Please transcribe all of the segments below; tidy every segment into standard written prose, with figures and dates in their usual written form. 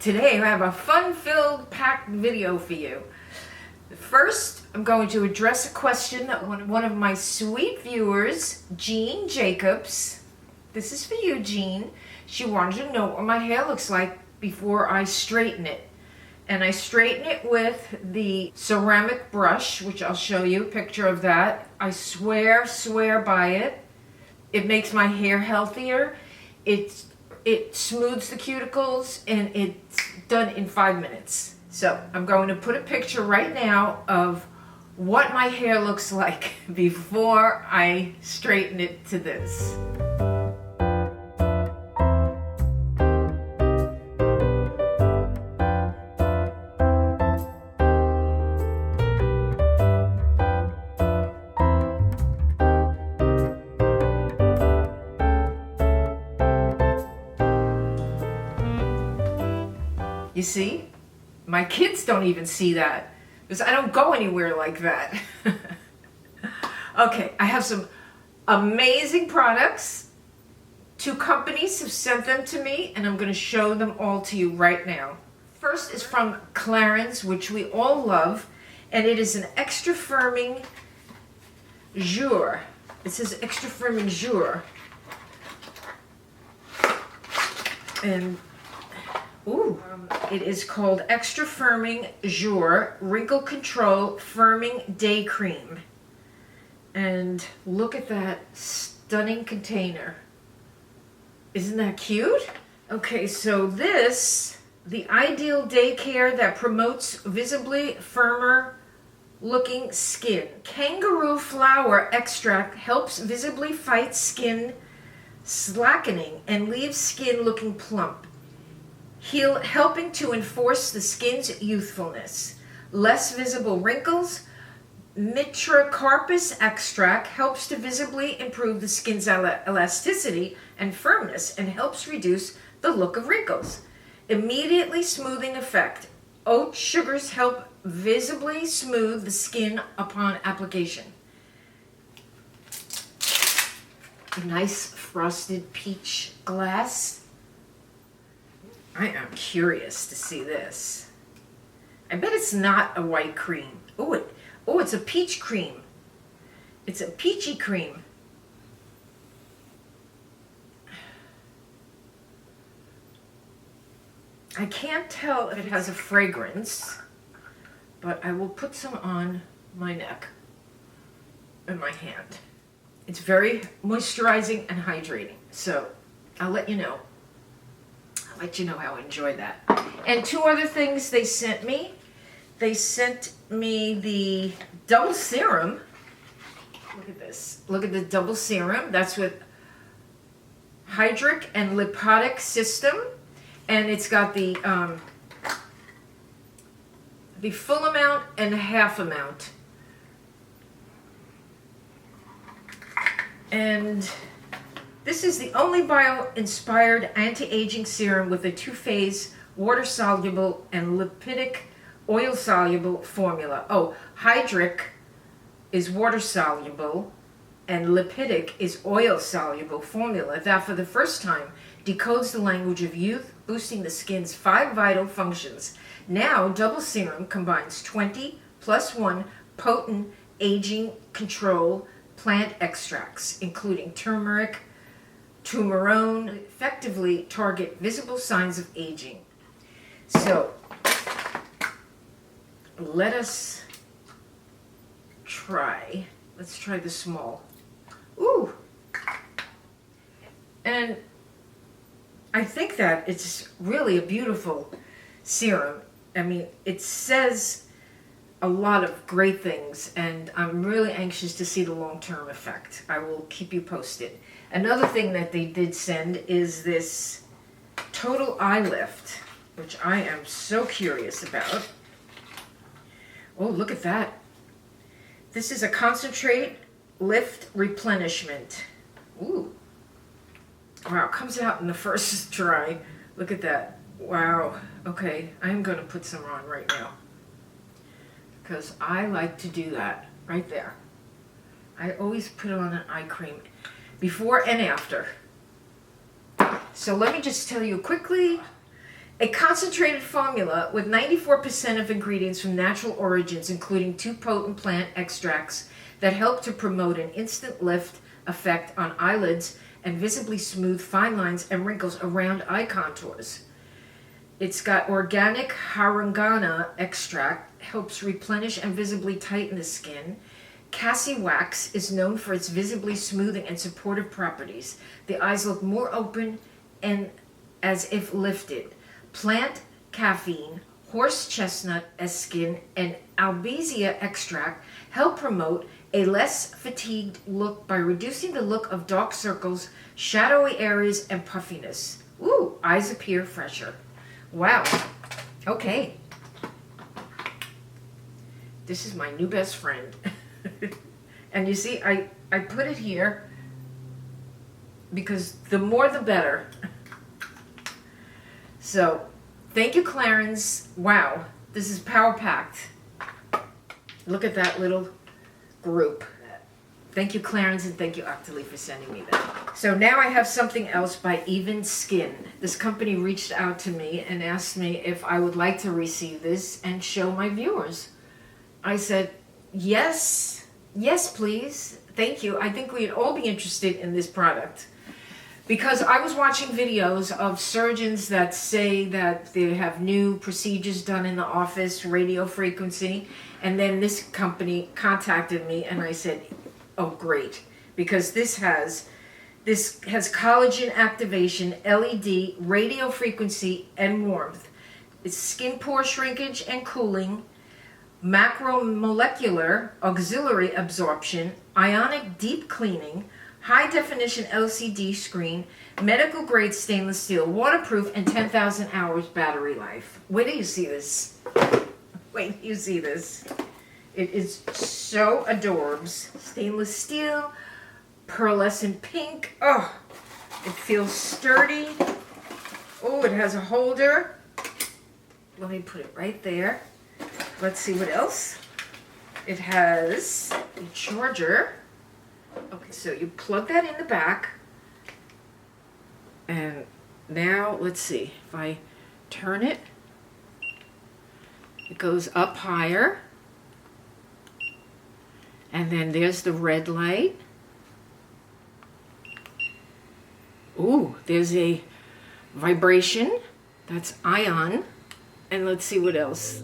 Today I have a fun-filled, packed video for you. First, I'm going to address a question that one of my sweet viewers, Jean Jacobs, this is for you, Jean. She wanted to know what my hair looks like before I straighten it. And I straighten it with the ceramic brush, which I'll show you a picture of that. I swear by it. It makes my hair healthier. It smooths the cuticles, and it's done in 5 minutes. So I'm going to put a picture right now of what my hair looks like before I straighten it to this. You see? My kids don't even see that because I don't go anywhere like that. Okay, I have some amazing products. 2 companies have sent them to me, and I'm going to show them all to you right now. First is from CLARINS, which we all love, and it is an extra firming jour. It says extra firming jour. And it is called Extra Firming Jour Wrinkle Control Firming Day Cream. And look at that stunning container. Isn't that cute? Okay, so this, the ideal day care that promotes visibly firmer looking skin. Kangaroo flower extract helps visibly fight skin slackening and leaves skin looking plump. Helping to enforce the skin's youthfulness. Less visible wrinkles. Mitracarpus extract helps to visibly improve the skin's elasticity and firmness and helps reduce the look of wrinkles. Immediately smoothing effect. Oat sugars help visibly smooth the skin upon application. A nice frosted peach glass. I am curious to see this. I bet it's not a white cream. Oh, it's a peach cream. It's a peachy cream. I can't tell if it has a fragrance, but I will put some on my neck and my hand. It's very moisturizing and hydrating, so I'll let you know. Let you know how I enjoy that. And 2 other things they sent me. They sent me the double serum. Look at this. Look at the double serum. That's with hydric and lipotic system. And it's got the full amount and half amount. And this is the only bio-inspired anti-aging serum with a 2-phase water-soluble and lipidic oil-soluble formula. Oh, hydric is water-soluble and lipidic is oil-soluble formula that for the first time decodes the language of youth, boosting the skin's 5 vital functions. Now, double serum combines 20 + 1 potent aging control plant extracts, including turmeric, turmerone, effectively target visible signs of aging. So, let's try the small. Ooh! And I think that it's really a beautiful serum. I mean, it says a lot of great things, and I'm really anxious to see the long-term effect. I will keep you posted. Another thing that they did send is this Total Eye Lift, which I am so curious about. Oh, look at that. This is a concentrate lift replenishment. Ooh. Wow, it comes out in the first try. Look at that. Wow. Okay, I'm going to put some on right now, because I like to do that right there. I always put on an eye cream before and after. So let me just tell you quickly, A concentrated formula with 94% of ingredients from natural origins, including 2 potent plant extracts that help to promote an instant lift effect on eyelids and visibly smooth fine lines and wrinkles around eye contours. It's got organic harangana extract, helps replenish and visibly tighten the skin. CACAY wax is known for its visibly smoothing and supportive properties. The eyes look more open and as if lifted. Plant caffeine, horse chestnut as skin, and albizia extract help promote a less fatigued look by reducing the look of dark circles, shadowy areas, and puffiness. Ooh, eyes appear fresher. Wow. Okay. This is my new best friend. And you see, I put it here because the more the better. So, thank you, CLARINS. Wow, this is power-packed. Look at that little group. Thank you, CLARINS, and thank you, Octalee, for sending me that. So now I have something else by EVENSKYN. This company reached out to me and asked me if I would like to receive this and show my viewers. I said, yes, please. Thank you. I think we'd all be interested in this product. Because I was watching videos of surgeons that say that they have new procedures done in the office, radio frequency, and then this company contacted me and I said, oh great, because this has collagen activation, LED, radio frequency, and warmth. It's skin pore shrinkage and cooling, macromolecular auxiliary absorption, ionic deep cleaning, high definition LCD screen, medical grade stainless steel, waterproof, and 10,000 hours battery life. Wait till you see this. Wait till you see this. It is so adorbs. Stainless steel, pearlescent pink. Oh, it feels sturdy. Oh, it has a holder. Let me put it right there. Let's see what else. It has a charger. Okay, so you plug that in the back. And now, let's see. If I turn it, it goes up higher. And then there's the red light. Ooh, there's a vibration. That's ion. And let's see what else.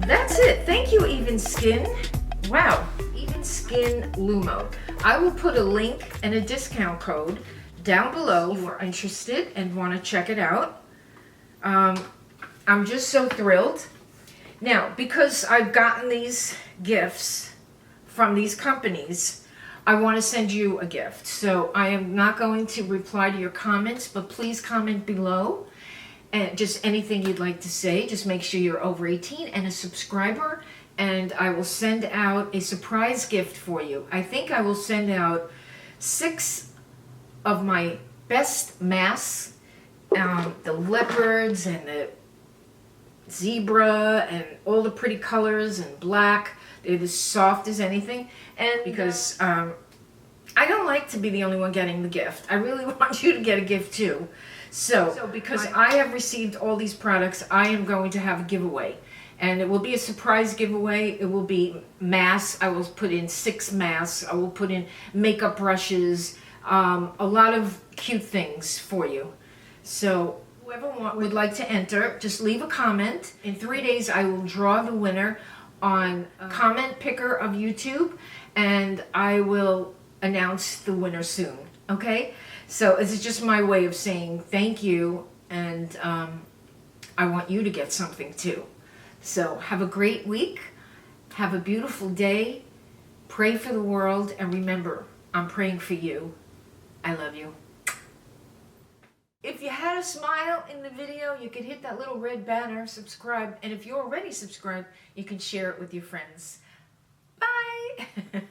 That's it. Thank you, EVENSKYN. Wow, EVENSKYN Lumo. I will put a link and a discount code down below if you are interested and want to check it out. I'm just so thrilled. Now, because I've gotten these gifts from these companies, I want to send you a gift. So I am not going to reply to your comments, but please comment below. And just anything you'd like to say. Just make sure you're over 18 and a subscriber, and I will send out a surprise gift for you. I think I will send out 6 of my best masks, the leopards and the zebra and all the pretty colors and black. They're as soft as anything. And because I don't like to be the only one getting the gift. I really want you to get a gift too. So because I have received all these products, I am going to have a giveaway. And it will be a surprise giveaway. It will be masks. I will put in 6 masks. I will put in makeup brushes, a lot of cute things for you. So whoever would like to enter, just leave a comment. In 3 days, I will draw the winner on Comment Picker of YouTube, and I will announce the winner soon, okay? So this is just my way of saying thank you, and I want you to get something too. So have a great week. Have a beautiful day. Pray for the world. And remember, I'm praying for you. I love you. If you had a smile in the video, you can hit that little red banner, subscribe. And if you're already subscribed, you can share it with your friends. Bye.